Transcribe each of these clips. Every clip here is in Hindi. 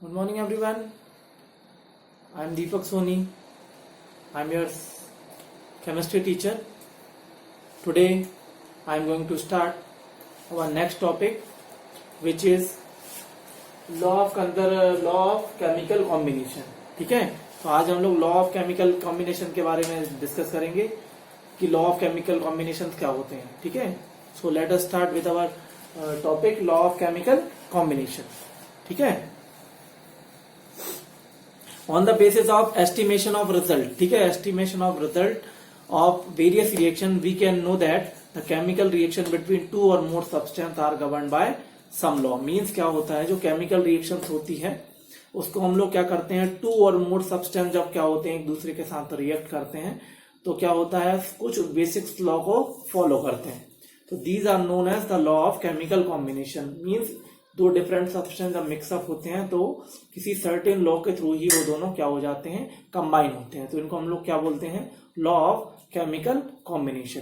Good morning, everyone. I am Deepak Soni. I am your chemistry teacher. Today, I am going to start our next topic, which is law of chemical combination. ठीक है, तो आज हम लोग लॉ ऑफ केमिकल कॉम्बिनेशन के बारे में डिस्कस करेंगे कि लॉ ऑफ केमिकल कॉम्बिनेशन क्या होते हैं. ठीक है, so let us start with our topic law of chemical combination. ठीक है, on the basis of estimation of result. ठीक है, estimation of result of various reaction we can know that the chemical reaction between two or more substance are governed by some law. means क्या होता है, जो chemical reactions होती है उसको हम लोग क्या करते हैं, टू और मोर सब्सटेंस जब क्या होते हैं एक दूसरे के साथ रिएक्ट करते हैं तो क्या होता है, कुछ बेसिक्स लॉ को फॉलो करते हैं. तो these are known as the law of chemical combination. Means दो डिफरेंट सब्सटेंस जब मिक्सअप होते हैं तो किसी सर्टेन लॉ के थ्रू ही वो दोनों क्या हो जाते हैं, कंबाइन होते हैं. तो इनको हम लोग क्या बोलते हैं, लॉ ऑफ केमिकल कॉम्बिनेशन.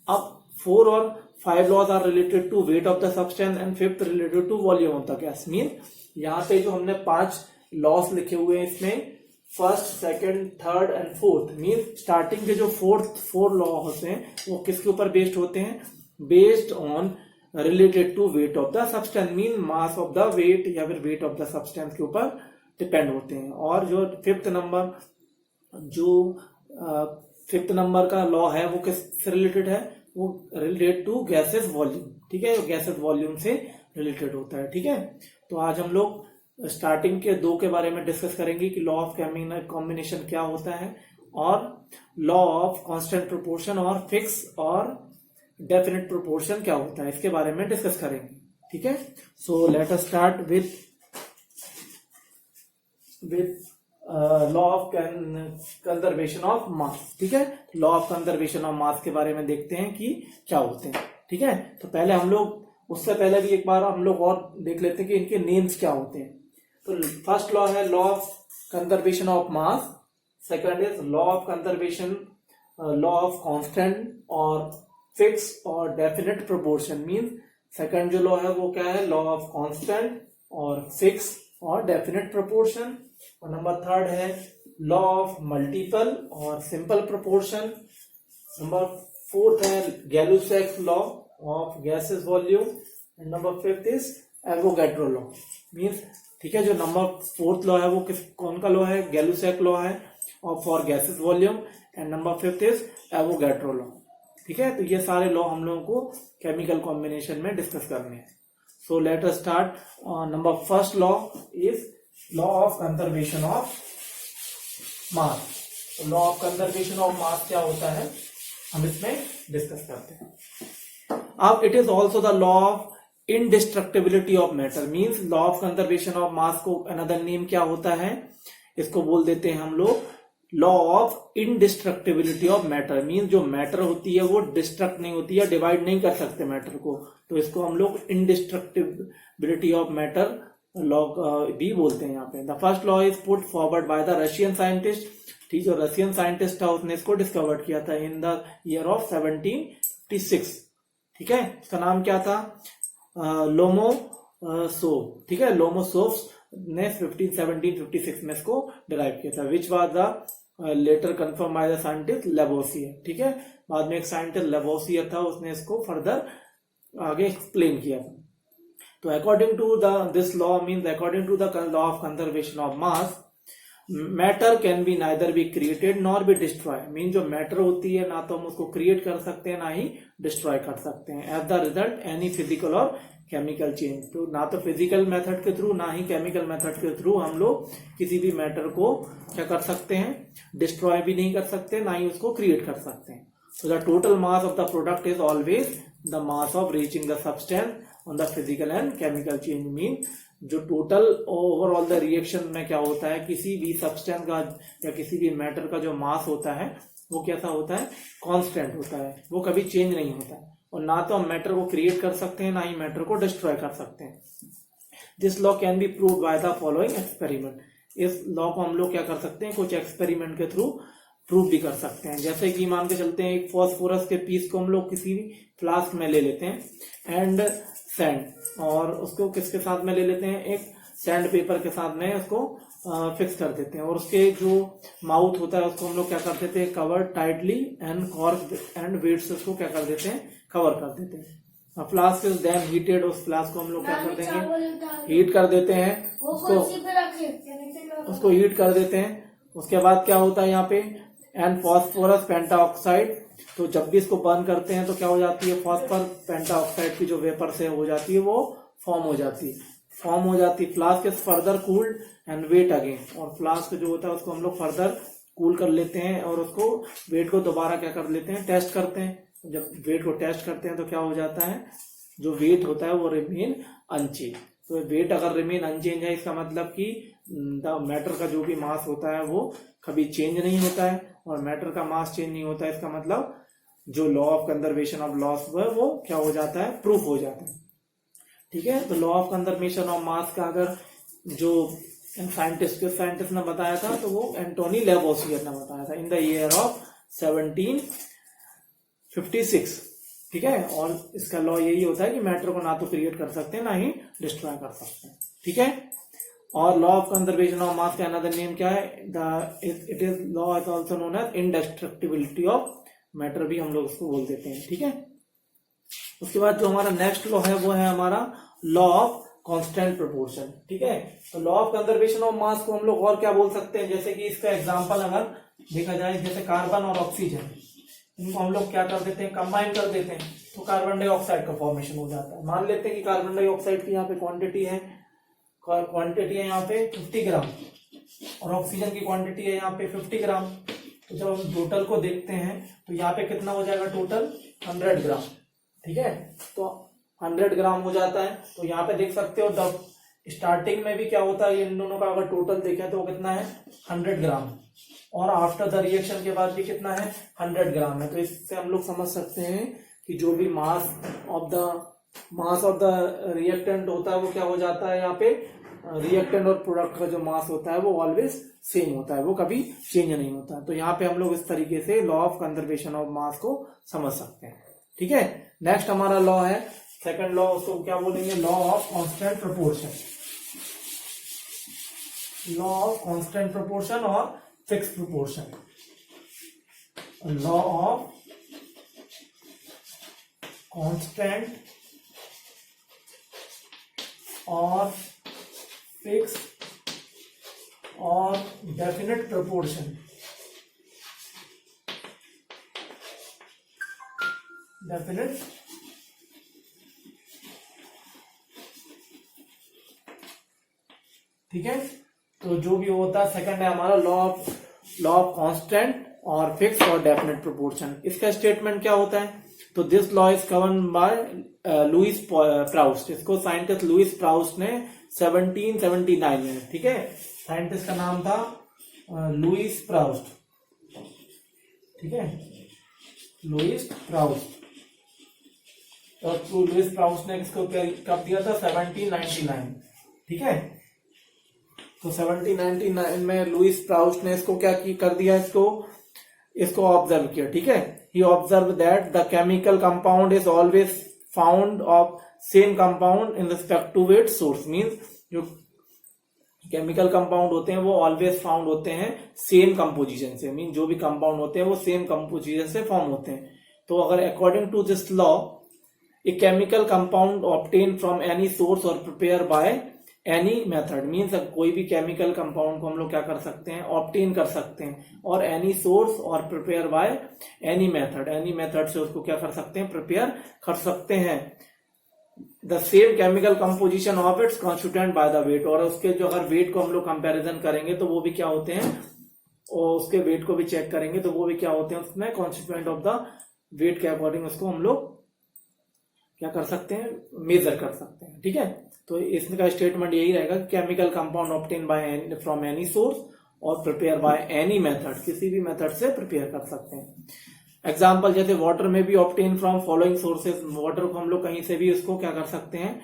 अब 4 और 5 laws are related to weight of the substance and 5th related to volume of the gas. Mean यहाँ पे जो हमने 5 लॉस लिखे हुए हैं इसमें first, second, third and fourth. Mean starting के जो 4 लॉ होते हैं वो किसके ऊपर बेस्ड होते हैं, based on related to weight of the substance. Mean mass of the weight या फिर वेट ऑफ द सब्सटेंस के ऊपर डिपेंड होते हैं. और जो 5th नंबर का लॉ है वो किससे रिलेटेड है, वो रिलेटेड टू गैसेस वॉल्यूम. ठीक है, गैसेस वॉल्यूम से रिलेटेड होता है. ठीक है, तो आज हम लोग स्टार्टिंग के 2 के बारे में डिस्कस करेंगे कि लॉ ऑफ केमिकल कॉम्बिनेशन क्या होता है और लॉ ऑफ कांस्टेंट प्रोपोर्शन और फिक्स और डेफिनेट प्रोपोर्शन क्या होता है, इसके बारे में डिस्कस करेंगे. ठीक है, so let us start with law of conservation of मास. ठीक है, लॉ ऑफ कंजर्वेशन ऑफ मास के बारे में देखते हैं कि क्या होते हैं. ठीक है, तो पहले हम लोग उससे पहले भी एक बार हम लोग और देख लेते हैं कि इनके नेम्स क्या होते हैं. तो फर्स्ट लॉ है law of conservation of mass, second is law of conservation, law of constant और फिक्स और डेफिनेट प्रोपोर्शन. मीन सेकंड जो लॉ है वो क्या है, लॉ ऑफ कांस्टेंट और फिक्स और डेफिनेट प्रोपोर्शन. और नंबर थर्ड है लॉ ऑफ मल्टीपल और सिंपल प्रोपोर्शन. नंबर फोर्थ है Gay Lussac law of gases volume and number 5th is Avogadro law. Means ठीक है, जो नंबर 4th लॉ है वो कौन का लॉ है, गैलुसैक लॉ है और for gases volume and number 5th is Avogadro law. ठीक है, तो ये सारे लॉ हम लोगों को केमिकल कॉम्बिनेशन में डिस्कस करने हैं. So let us start. Number first law is law of conservation of mass. Law of conservation of mass क्या होता है हम इसमें डिस्कस करते हैं. अब it is also the law of indestructibility of matter. Means law of conservation of mass को अनदर नेम क्या होता है, इसको बोल देते हैं हम लोग law of indestructibility of matter. Means जो मैटर होती है वो डिस्ट्रक्ट नहीं होती है, डिवाइड नहीं कर सकते मैटर को, तो इसको हम लोग इनडिस्ट्रक्टिबिलिटी ऑफ मैटर लॉ भी बोलते हैं यहाँ पे. The first law is put forward by the Russian scientist. ठीक, जो रशियन साइंटिस्ट था उसने इसको डिस्कवर किया था इन द ईयर ऑफ 1756. ठीक है, इसका नाम क्या था, लोमोसोव. ठीक है, लोमोसोव ने 1756 में इसको डिराइव किया था, which was the later confirm by the scientist Lavoisier. ठीक है, बाद में एक साइंटिस्ट लेवोसियर था, उसने इसको फर्दर आगे एक्सप्लेन किया था. तो according to this law, means according to the law of conservation of mass, matter can be neither be created nor be destroy. Mean जो मैटर होती है ना तो हम उसको क्रिएट कर सकते हैं ना ही डिस्ट्रॉय कर सकते हैं. As the result any physical और केमिकल चेंज. तो ना तो फिजिकल मेथड के थ्रू ना ही केमिकल मेथड के थ्रू हम लोग किसी भी मैटर को क्या कर सकते हैं, डिस्ट्रॉय भी नहीं कर सकते ना ही उसको क्रिएट कर सकते हैं. So the total mass of the product is always the mass of reaching the substance on the physical and chemical change. Mean जो टोटल ओवरऑल द रिएक्शन में क्या होता है, किसी भी सब्सटेंस का या किसी भी मैटर का जो मास होता है वो कैसा होता है, कांस्टेंट होता है, वो कभी चेंज नहीं होता है. और ना तो हम मैटर को क्रिएट कर सकते हैं ना ही मैटर को डिस्ट्रॉय कर सकते हैं. This law can be prove by the following experiment. इस लॉ को हम लोग क्या कर सकते हैं, कुछ एक्सपेरिमेंट के थ्रू प्रूव भी कर सकते हैं. जैसे कि मान के चलते हैं एक फॉस्फोरस के पीस को हम लोग किसी भी फ्लास्क में ले लेते हैं एंड सैंड, और उसको किसके साथ में ले लेते हैं, एक सैंड पेपर के साथ में उसको फिक्स कर देते हैं, और उसके जो माउथ होता है उसको हम लोग क्या कर देते हैं, cover tightly and cork and weigh से उसको क्या कर देते हैं, कवर कर देते हैं। फ्लास्क इज देन हीटेड, उस फ्लास्क को हम लोग क्या कर देंगे, हीट कर देते हैं, उसको हीट कर देते हैं। उसके बाद क्या होता है यहाँ पे, एंड फॉस्फोरस पेंटाऑक्साइड, तो जब भी इसको बर्न करते हैं तो क्या हो जाती है, फॉस्फोर पेंटाऑक्साइड की जो वेपर से हो जाती है वो फॉर्म हो जाती है। Flask is further cooled and weigh again, और फ्लास्क जो होता है उसको हम लोग फर्दर कूल कर लेते हैं और उसको वेट को दोबारा क्या कर लेते हैं, टेस्ट करते हैं। जब वेट को टेस्ट करते हैं तो क्या हो जाता है, जो वेट होता है वो रिमेन अनचेंज। तो वेट अगर रिमेन अनचेंज है, इसका मतलब कि द मैटर का जो भी मास होता है वो कभी चेंज नहीं होता है, और मैटर का मास चेंज नहीं होता है, इसका मतलब जो law of conservation of loss वो क्या हो जाता है, प्रूफ हो जाता है। ठीक है, तो law of conservation of mass का अगर जो साइंटिस्ट ने बताया था तो वो एंटोनी लेवोसियर ने बताया था इन द ईयर ऑफ 1756। ठीक है, और इसका लॉ यही होता है कि मैटर को ना तो क्रिएट कर सकते हैं ना ही डिस्ट्रॉय कर सकते हैं। ठीक है, और law of conservation of mass का अनदर नेम क्या है, it is law is also known as indestructibility of matter, भी हम लोग उसको बोल देते हैं। ठीक है, उसके बाद जो हमारा नेक्स्ट लॉ है वो है हमारा लॉ ऑफ कांस्टेंट प्रोपोर्शन। ठीक है, तो law of conservation of mass को हम लोग और क्या बोल सकते हैं, जैसे कि इसका एग्जांपल अगर देखा जाए, जैसे कार्बन और ऑक्सीजन, इनको हम लोग क्या कर देते हैं, कंबाइन कर देते हैं, तो कार्बन डाइऑक्साइड का फॉर्मेशन हो जाता है। मान लेते हैं कि कार्बन डाइऑक्साइड की यहाँ पे क्वांटिटी है यहाँ पे 50 ग्राम, और ऑक्सीजन की क्वांटिटी है यहाँ पे 50 ग्राम। तो जब हम टोटल को देखते हैं तो यहाँ पे कितना हो जाएगा, टोटल 100 ग्राम। ठीक है, तो 100 ग्राम हो जाता है। तो यहाँ पे देख सकते हो तब स्टार्टिंग में भी क्या होता है, इन दोनों का अगर टोटल देखें तो वो कितना है, 100 ग्राम, और आफ्टर द रिएक्शन के बाद भी कितना है, 100 ग्राम है। तो इससे हम लोग समझ सकते हैं कि जो भी मास ऑफ द रिएक्टेंट होता है वो क्या हो जाता है, यहाँ पे रिएक्टेंट और प्रोडक्ट का जो मास होता है वो ऑलवेज सेम होता है, वो कभी चेंज नहीं होता। तो यहाँ पे हम लोग इस तरीके से law of conservation of mass को समझ सकते हैं। ठीक है, नेक्स्ट हमारा लॉ है सेकंड लॉ, उसको क्या बोलेंगे, law of constant proportion. Law of constant proportion और fix proportion. Law of constant और फिक्स और डेफिनेट प्रोपोर्शन। डेफिनेट ठीक है, तो जो भी होता है सेकंड है हमारा लॉ ऑफ कांस्टेंट और फिक्स और डेफिनेट प्रोपोर्शन। इसका स्टेटमेंट क्या होता है, तो this law is govern by Louis Proust. इसको साइंटिस्ट लुइस प्राउस्ट ने 1779 में, ठीक है, साइंटिस्ट का नाम था लुइस प्राउस्ट। ठीक है, लुइस प्राउस्ट, और लुइस प्राउस्ट ने इसको कब दिया था, 1799। ठीक है, तो 1799 में लुइस प्राउस्ट ने इसको क्या कर दिया, इसको ऑब्जर्व किया। ठीक है, he observe that the chemical compound is always found of same compound in respect to its source. Means जो केमिकल कंपाउंड होते हैं वो ऑलवेज फाउंड होते हैं सेम कंपोजिशन से, मीन जो भी कंपाउंड होते हैं वो सेम कंपोजिशन से फॉर्म होते हैं। तो अगर according to this law a chemical compound obtain from any source और prepare by any method, means कोई भी केमिकल कंपाउंड को हम लोग क्या कर सकते हैं, ऑब्टेन कर सकते हैं, और एनी सोर्स और प्रिपेयर बाय एनी मेथड से उसको क्या कर सकते हैं, प्रिपेयर कर सकते हैं। The same chemical composition of its constituent by the weight, और उसके जो अगर वेट को हम लोग कंपैरिजन करेंगे तो वो भी क्या होते हैं, और उसके वेट को भी चेक करेंगे तो वो भी क्या होते हैं, उसमें कॉन्स्टिट्यूएंट ऑफ द वेट के अकॉर्डिंग उसको हम लोग क्या कर सकते हैं, मेजर कर सकते हैं। ठीक है, तो इसका स्टेटमेंट यही रहेगा कि chemical compound obtain bye from any source और प्रिपेयर बाय एनी मेथड, किसी भी मेथड से प्रिपेयर कर सकते हैं। एग्जाम्पल जैसे वाटर में भी obtain from following sources, water को हम लोग कहीं से भी उसको क्या कर सकते हैं,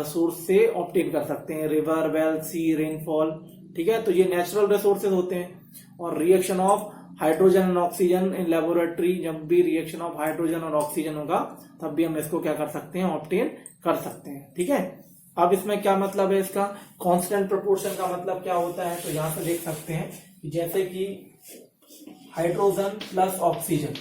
सोर्स से ऑब्टेन कर सकते हैं, रिवर, वेल, सी, रेनफॉल। ठीक है, तो ये नेचुरल रिसोर्सेज होते हैं। और reaction of hydrogen and oxygen in laboratory, जब भी रिएक्शन ऑफ हाइड्रोजन और ऑक्सीजन होगा तब भी हम इसको क्या कर सकते हैं, ऑब्टेन कर सकते हैं। ठीक है, अब इसमें क्या मतलब है इसका, कांस्टेंट प्रोपोर्शन का मतलब क्या होता है, तो यहां से देख सकते हैं कि जैसे कि हाइड्रोजन प्लस ऑक्सीजन,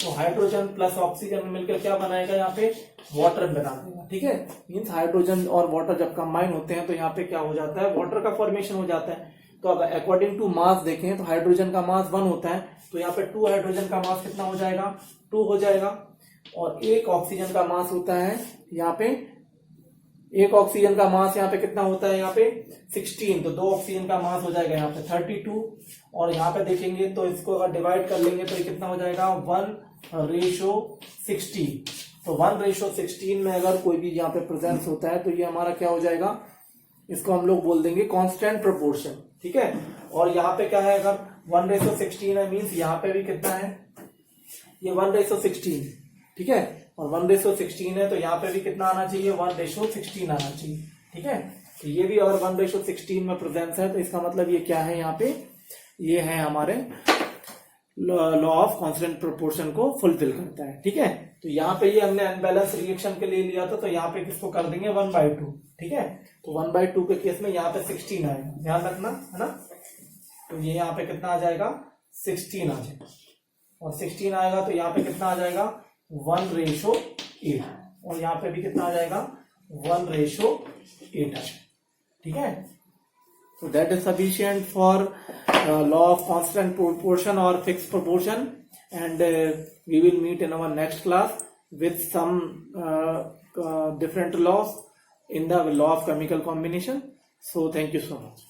तो हाइड्रोजन प्लस ऑक्सीजन मिलकर क्या बनाएगा, यहाँ पे वाटर बना देगा। ठीक है, मीन्स हाइड्रोजन और वाटर जब कंबाइन होते हैं तो यहाँ पे क्या हो जाता है, वाटर का फॉर्मेशन हो जाता है। तो अगर अकॉर्डिंग टू मास देखें तो हाइड्रोजन का मास 1 होता है, तो यहाँ पे 2 हाइड्रोजन का मास कितना हो जाएगा, 2 हो जाएगा। और 1 ऑक्सीजन का मास होता है यहाँ पे, 1 ऑक्सीजन का मास यहाँ पे कितना होता है, यहाँ पे 16, तो 2 ऑक्सीजन का मास हो जाएगा यहाँ पे 32। और यहाँ पे देखेंगे तो इसको अगर डिवाइड कर लेंगे तो ये कितना हो जाएगा, 1:16। तो 1:16 में अगर कोई भी यहाँ पे प्रेजेंस होता है तो ये हमारा क्या हो जाएगा, इसको हम लोग बोल देंगे कांस्टेंट प्रोपोर्शन। ठीक है, और यहाँ पे क्या है, अगर 1:16 है मीन्स यहाँ पे भी कितना है, ये 1:16। ठीक है, और 1:16 है तो यहाँ पे भी कितना आना चाहिए, 1:16 आना चाहिए। ठीक है, तो ये भी अगर 1:16 में प्रेजेंस है तो इसका मतलब ये क्या है, यहाँ पे ये है हमारे लॉ ऑफ कांस्टेंट प्रोपोर्शन को फुलफिल करता है। ठीक है, तो यहाँ पे ये हमने अनबैलेंस रिएक्शन के लिए लिया था, तो यहाँ पे किसको कर देंगे 1/2। ठीक है, तो 1/2 के केस में यहाँ पे 16 आएगा, ध्यान रखना है ना। तो ये यहाँ पे कितना आ जाएगा, 16 आ जाएगा, और 16 आएगा तो यहाँ पे कितना आ जाएगा, 1:8। और यहाँ पे भी कितना आ जाएगा, 1:8 आ जाएगा। ठीक है, so that is sufficient for law of constant proportion or fixed proportion, and we will meet in our next class with some different laws in the law of chemical combination. So thank you so much.